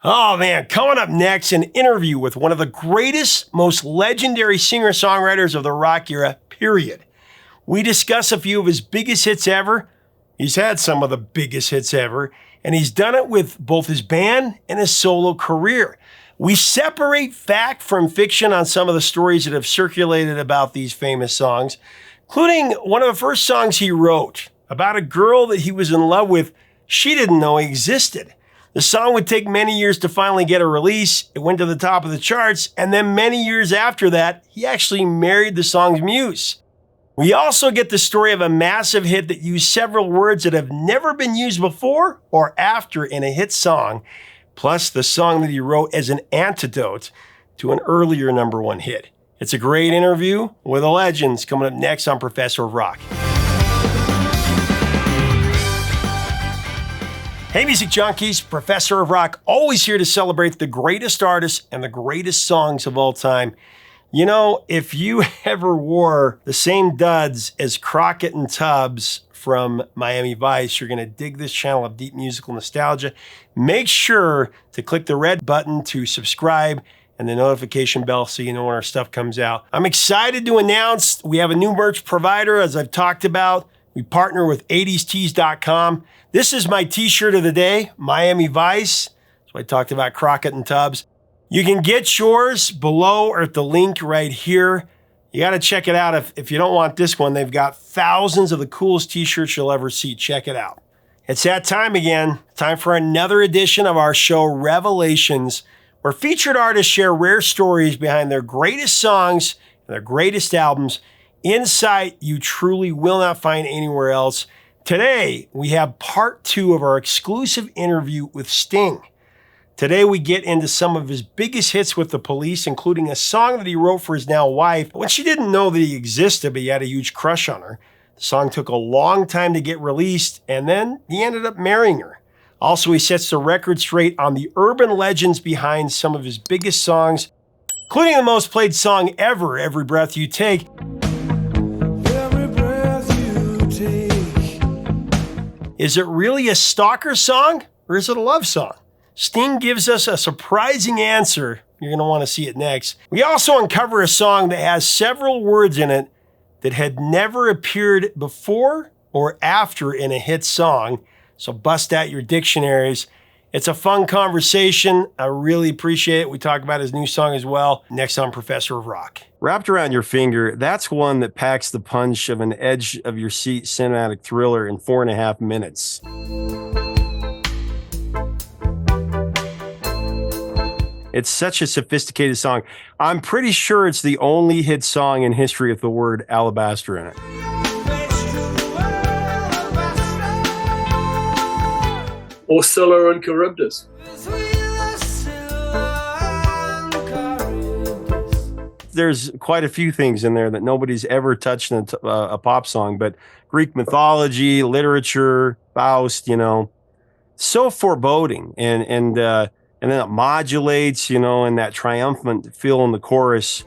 Oh man, coming up next, an interview with one of the greatest, most legendary singer-songwriters of the rock era, period. We discuss a few of his biggest hits ever. He's had some of the biggest hits ever, and he's done it with both his band and his solo career. We separate fact from fiction on some of the stories that have circulated about these famous songs, including one of the first songs he wrote about a girl that he was in love with she didn't know existed. The song would take many years to finally get a release. It went to the top of the charts, and then many years after that, he actually married the song's muse. We also get the story of a massive hit that used several words that have never been used before or after in a hit song, plus the song that he wrote as an antidote to an earlier #1 hit. It's a great interview with the legends coming up next on Professor of Rock. Hey, music junkies, Professor of Rock, always here to celebrate the greatest artists and the greatest songs of all time. You know, if you ever wore the same duds as Crockett and Tubbs from Miami Vice, you're going to dig this channel of deep musical nostalgia. Make sure to click the red button to subscribe and the notification bell so you know when our stuff comes out. I'm excited to announce we have a new merch provider, as I've talked about. We partner with 80stees.com. This is my t-shirt of the day, Miami Vice. So I talked about Crockett and Tubbs. You can get yours below or at the link right here. You got to check it out. If you don't want this one, they've got thousands of the coolest t-shirts you'll ever see. Check it out. It's that time again. Time for another edition of our show, Revelations, where featured artists share rare stories behind their greatest songs and their greatest albums. Insight you truly will not find anywhere else. Today, we have part 2 of our exclusive interview with Sting. Today, we get into some of his biggest hits with the Police, including a song that he wrote for his now wife when she didn't know that he existed, but he had a huge crush on her. The song took a long time to get released, and then he ended up marrying her. Also, he sets the record straight on the urban legends behind some of his biggest songs, including the most played song ever, Every Breath You Take. Is it really a stalker song, or is it a love song? Sting gives us a surprising answer. You're going to want to see it next. We also uncover a song that has several words in it that had never appeared before or after in a hit song. So bust out your dictionaries. It's a fun conversation. I really appreciate it. We talk about his new song as well. Next on Professor of Rock. Wrapped Around Your Finger, that's one that packs the punch of an edge of your seat cinematic thriller in 4.5 minutes. It's such a sophisticated song. I'm pretty sure it's the only hit song in history with the word alabaster in it. Or Scylla and Charybdis. There's quite a few things in there that nobody's ever touched in a pop song, but Greek mythology, literature, Faust, so foreboding. And then it modulates, and that triumphant feel in the chorus.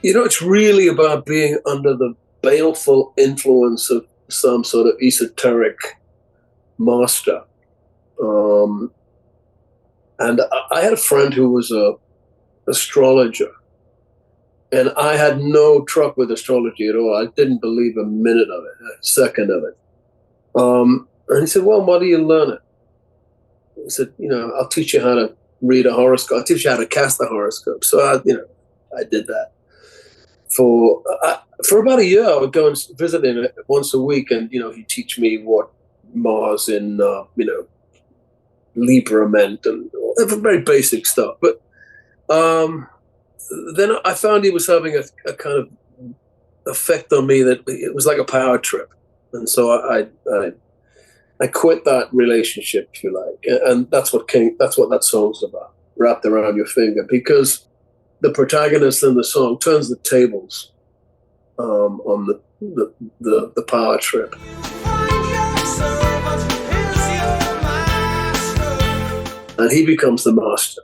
It's really about being under the baleful influence of some sort of esoteric master. And I had a friend who was a astrologer, and I had no truck with astrology at all. I didn't believe a minute of it, a second of it. And he said, well, why do you learn it? I said, I'll teach you how to read a horoscope. I'll teach you how to cast a horoscope. So I did that. For about a year, I would go and visit him once a week, and he'd teach me what Mars in Libra meant, and very basic stuff. But then I found he was having a kind of effect on me that it was like a power trip, and so I quit that relationship, if you like, and that's what that song's about, Wrapped Around Your Finger, because the protagonist in the song turns the tables on the power trip. And he becomes the master.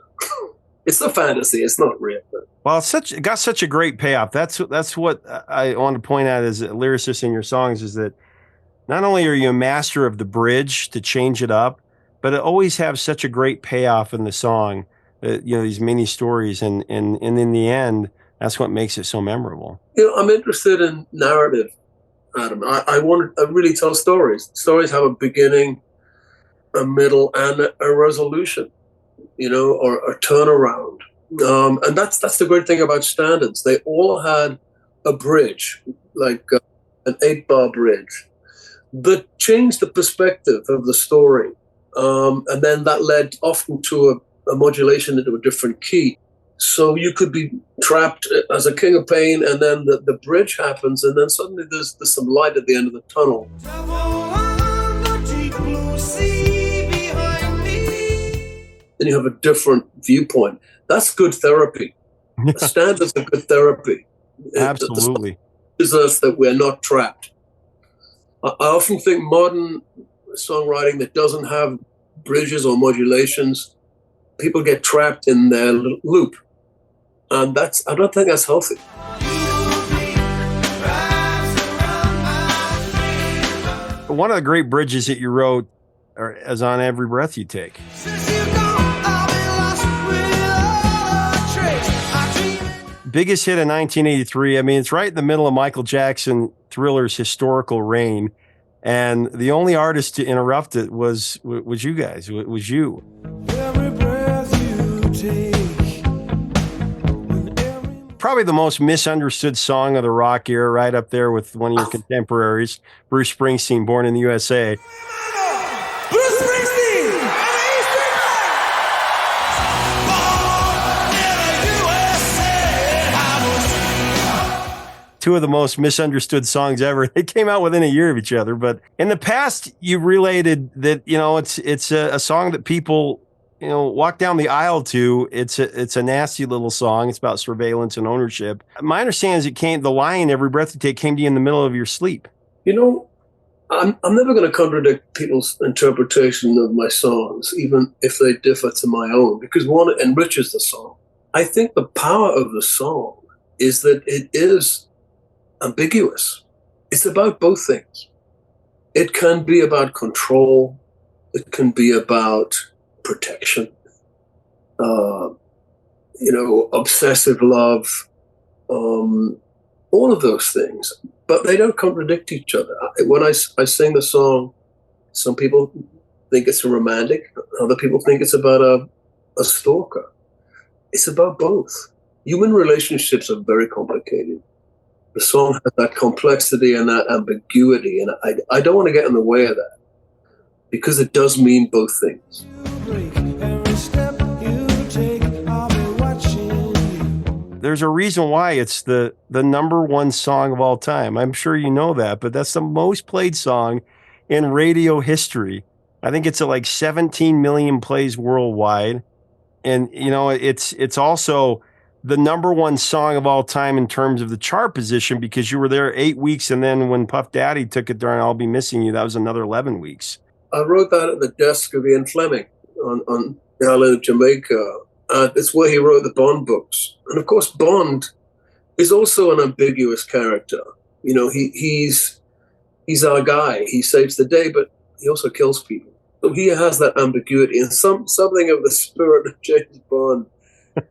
It's a fantasy. It's not real. Well, it got such a great payoff. That's what I want to point out as a lyricist in your songs, is that Not only are you a master of the bridge to change it up, but it always have such a great payoff in the song. These mini stories, and in the end, that's what makes it so memorable. I'm interested in narrative, Adam. I want to really tell stories. Stories have a beginning, a middle, and a resolution, or a turnaround. And that's the great thing about standards. They all had a bridge, like an 8-bar bridge, that changed the perspective of the story. And then that led often to a modulation into a different key. So you could be trapped as a king of pain, and then the bridge happens, and then suddenly there's some light at the end of the tunnel. Then you have a different viewpoint. That's good therapy. Standards are good therapy. Absolutely. It teaches us that we're not trapped. I often think modern songwriting that doesn't have bridges or modulations, people get trapped in their loop. And I don't think that's healthy. One of the great bridges that you wrote is on Every Breath You Take. Biggest hit in 1983. I mean, it's right in the middle of Michael Jackson Thriller's historical reign. And the only artist to interrupt it was you guys. It was you. Every breath you take. Probably the most misunderstood song of the rock era, right up there with one of your contemporaries, Bruce Springsteen, Born in the USA. Bruce Springsteen! Two of the most misunderstood songs ever. They came out within a year of each other. But in the past, you related that, it's a song that people, walk down the aisle to. It's a nasty little song. It's about surveillance and ownership. My understanding is the line Every Breath You Take came to you in the middle of your sleep. I'm never going to contradict people's interpretation of my songs, even if they differ to my own, because one, it enriches the song. I think the power of the song is that it is ambiguous. It's about both things. It can be about control. It can be about protection. Obsessive love. All of those things. But they don't contradict each other. When I sing the song, some people think it's a romantic. Other people think it's about a stalker. It's about both. Human relationships are very complicated. The song has that complexity and that ambiguity, and I don't want to get in the way of that, because it does mean both things. There's a reason why it's the number one song of all time. I'm sure you know that, but that's the most played song in radio history. I think it's at like 17 million plays worldwide. And, it's also the number one song of all time in terms of the chart position, because you were there 8 weeks. And then when Puff Daddy took it during I'll Be Missing You, that was another 11 weeks. I wrote that at the desk of Ian Fleming on the island of Jamaica. It's where he wrote the Bond books. And of course, Bond is also an ambiguous character. He's our guy. He saves the day, but he also kills people. So he has that ambiguity, and something of the spirit of James Bond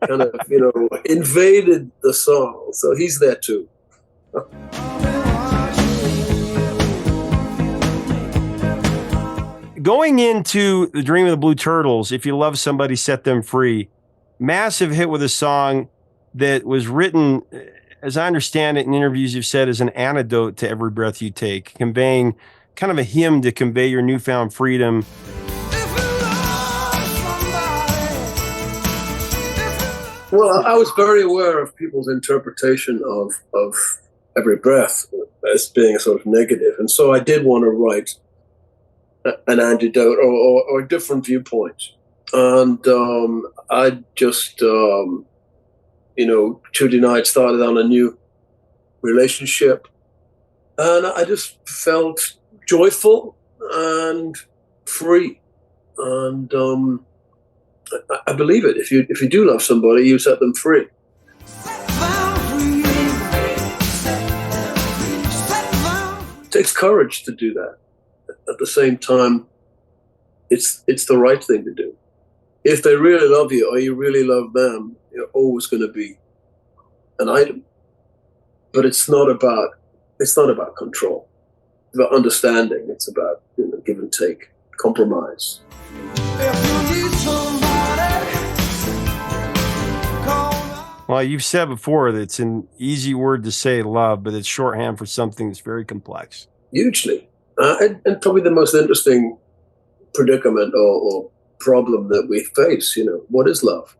kind of, invaded the song. So he's there too. Going into The Dream of the Blue Turtles, If You Love Somebody, Set Them Free, massive hit with a song that was written, as I understand it in interviews you've said, as an antidote to Every Breath You Take, conveying kind of a hymn to convey your newfound freedom. Well, I was very aware of people's interpretation of Every Breath as being a sort of negative. And so I did want to write an antidote or a different viewpoint. And I just, Judy and I had started on a new relationship. And I just felt joyful and free. And I believe it. If you do love somebody, you set them free. It takes courage to do that. at the same time, it's the right thing to do. If they really love you or you really love them, you're always going to be an item. But it's not about control. It's about understanding. It's about give and take, compromise. Well, you've said before that it's an easy word to say, love, but it's shorthand for something that's very complex. Hugely. And probably the most interesting predicament or problem that we face, what is love?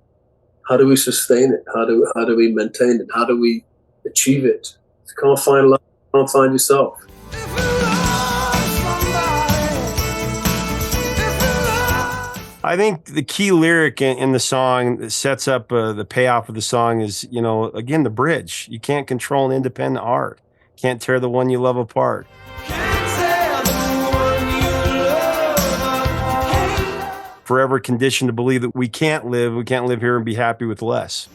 How do we sustain it? How do we maintain it? How do we achieve it? If you can't find love, you can't find yourself. I think the key lyric in the song that sets up the payoff of the song is, again, the bridge. You can't control an independent art. Can't tear the one you love apart. Forever conditioned to believe that we can't live here and be happy with less.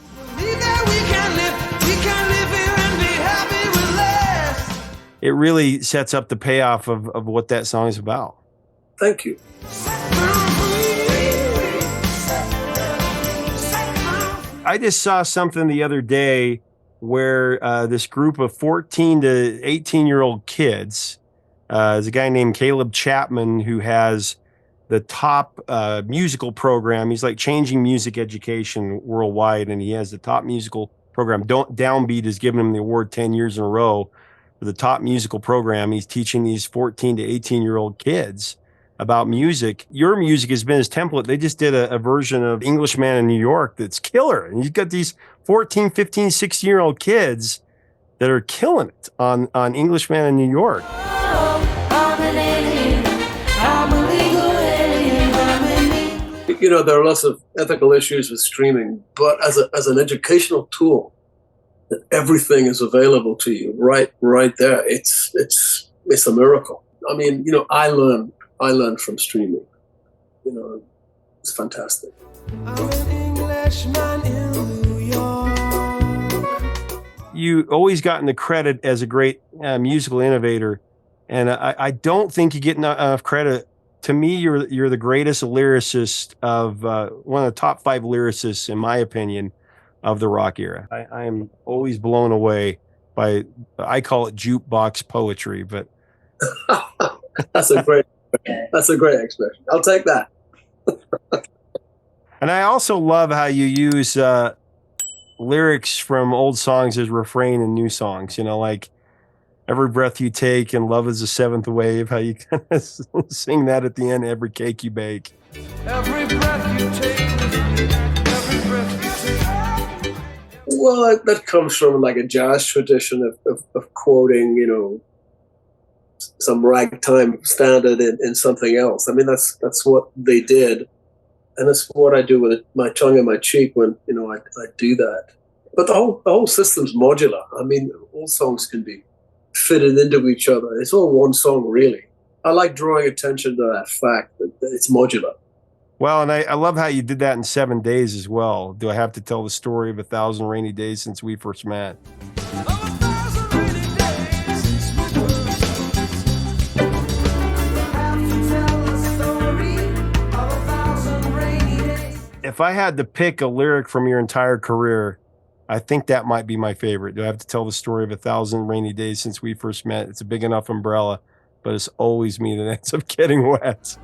It really sets up the payoff of what that song is about. Thank you. I just saw something the other day where this group of 14 to 18-year-old kids, there's a guy named Caleb Chapman who has the top musical program. He's like changing music education worldwide, and he has the top musical program. Downbeat has given him the award 10 years in a row for the top musical program. He's teaching these 14 to 18-year-old kids about music. Your music has been his template. They just did a version of Englishman in New York that's killer. And you've got these 14, 15, 16-year-old kids that are killing it on Englishman in New York. There are lots of ethical issues with streaming, but as an educational tool, that everything is available to you right there. It's a miracle. I mean, I learned from streaming. It's fantastic. I'm an Englishman in New York. You always gotten the credit as a great musical innovator, and I don't think you get enough credit. To me, you're the greatest lyricist of one of the top 5 lyricists, in my opinion, of the rock era. I am always blown away by, I call it jukebox poetry, but That's a great expression. I'll take that. And I also love how you use lyrics from old songs as refrain in new songs, like every breath you take and love is the seventh wave, how you kind of sing that at the end, every cake you bake. Every breath you take, every breath you take. Well, that comes from like a jazz tradition of quoting, some ragtime standard in something else. I mean, that's what they did. And that's what I do with my tongue in my cheek when, I do that. But the whole system's modular. I mean, all songs can be fitted into each other. It's all one song, really. I like drawing attention to that fact that it's modular. Well, and I love how you did that in 7 days as well. Do I have to tell the story of 1,000 rainy days since we first met? If I had to pick a lyric from your entire career, I think that might be my favorite. Do I have to tell the story of 1,000 rainy days since we first met? It's a big enough umbrella, but it's always me that ends up getting wet.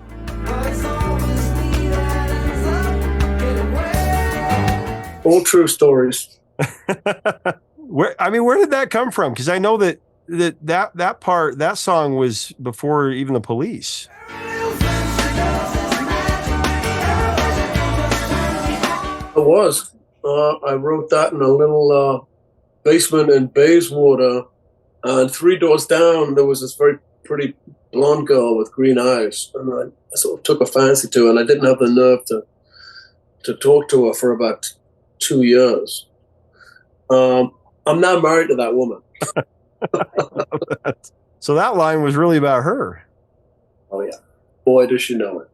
All true stories. Where did that come from? Because I know that song was before even the Police. It was. I wrote that in a little basement in Bayswater. And 3 doors down, there was this very pretty blonde girl with green eyes. And I sort of took a fancy to her, and I didn't have the nerve to talk to her for about 2 years. I'm now married to that woman. So that line was really about her. Oh, yeah. Boy, does she know it.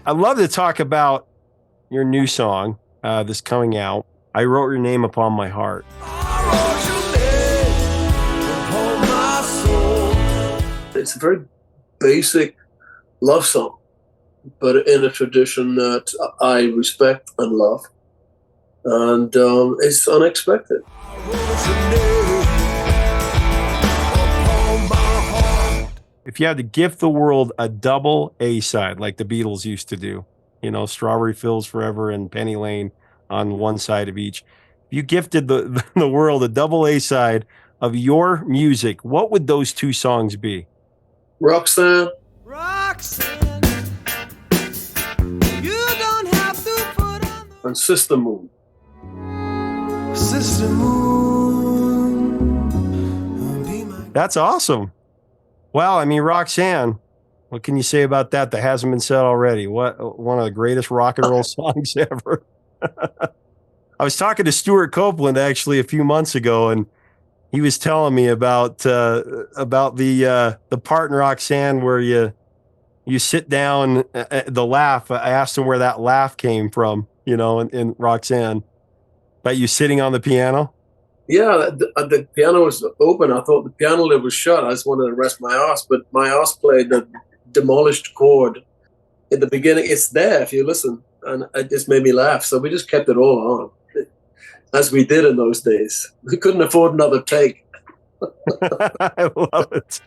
I'd love to talk about your new song that's coming out. I Wrote Your Name Upon My Heart. I wrote your name it's a very basic love song, but in a tradition that I respect and love. And it's unexpected. If you had to gift the world a double A-side, like the Beatles used to do, you know, Strawberry Fields Forever and Penny Lane on one side of each. If you gifted the world a double A-side of your music, what would those two songs be? Roxanne. Roxanne, you don't have to put on And Sister Moon. Sister Moon. Be my That's awesome. Well, I mean, Roxanne, what can you say about that that hasn't been said already? What one of the greatest rock and roll songs ever. I was talking to Stuart Copeland actually a few months ago, and he was telling me about the part in Roxanne where you sit down, the laugh. I asked him where that laugh came from, you know, in Roxanne. About you sitting on the piano. Yeah, the piano was open. I thought the piano lid was shut. I just wanted to rest my ass, but my ass played the demolished chord in the beginning. It's there if you listen, and it just made me laugh. So we just kept it all on, as we did in those days. We couldn't afford another take. I love it.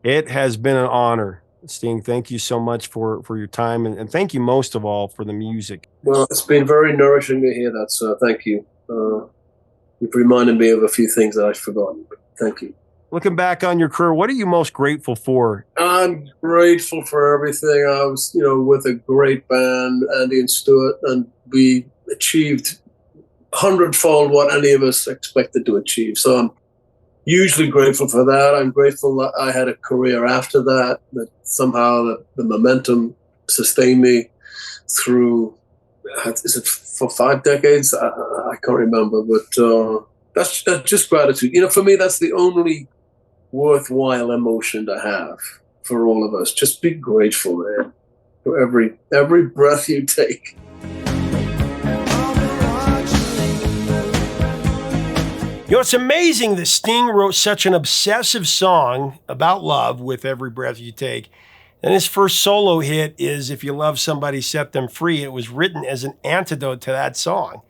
It has been an honor. Sting, thank you so much for your time, and thank you most of all for the music. Well, it's been very nourishing to hear that, so thank you. You've reminded me of a few things that I'd forgotten. Thank you. Looking back on your career, what are you most grateful for? I'm grateful for everything. I was, with a great band, Andy and Stuart, and we achieved hundredfold what any of us expected to achieve. So I'm hugely grateful for that. I'm grateful that I had a career after that somehow the momentum sustained me through, is it for 5 decades? I can't remember, but that's just gratitude. For me, that's the only worthwhile emotion to have for all of us. Just be grateful, man, for every breath you take. It's amazing that Sting wrote such an obsessive song about love with Every Breath You Take. And his first solo hit is If You Love Somebody, Set Them Free. It was written as an antidote to that song.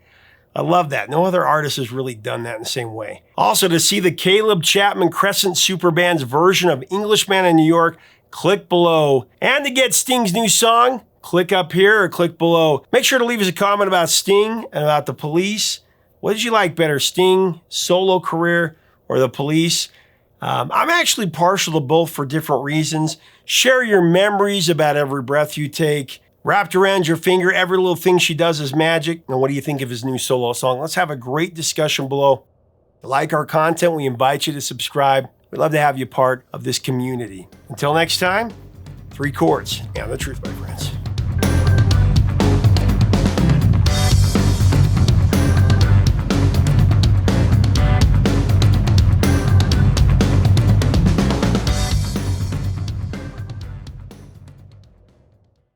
I love that. No other artist has really done that in the same way. Also, to see the Caleb Chapman Crescent Superband's version of Englishman in New York, click below. And to get Sting's new song, click up here or click below. Make sure to leave us a comment about Sting and about the Police. What did you like better, Sting, solo career, or the Police? I'm actually partial to both for different reasons. Share your memories about Every Breath You Take. Wrapped around your finger, every little thing she does is magic. And what do you think of his new solo song? Let's have a great discussion below. If you like our content, we invite you to subscribe. We'd love to have you part of this community. Until next time, 3 chords and the truth, my friends.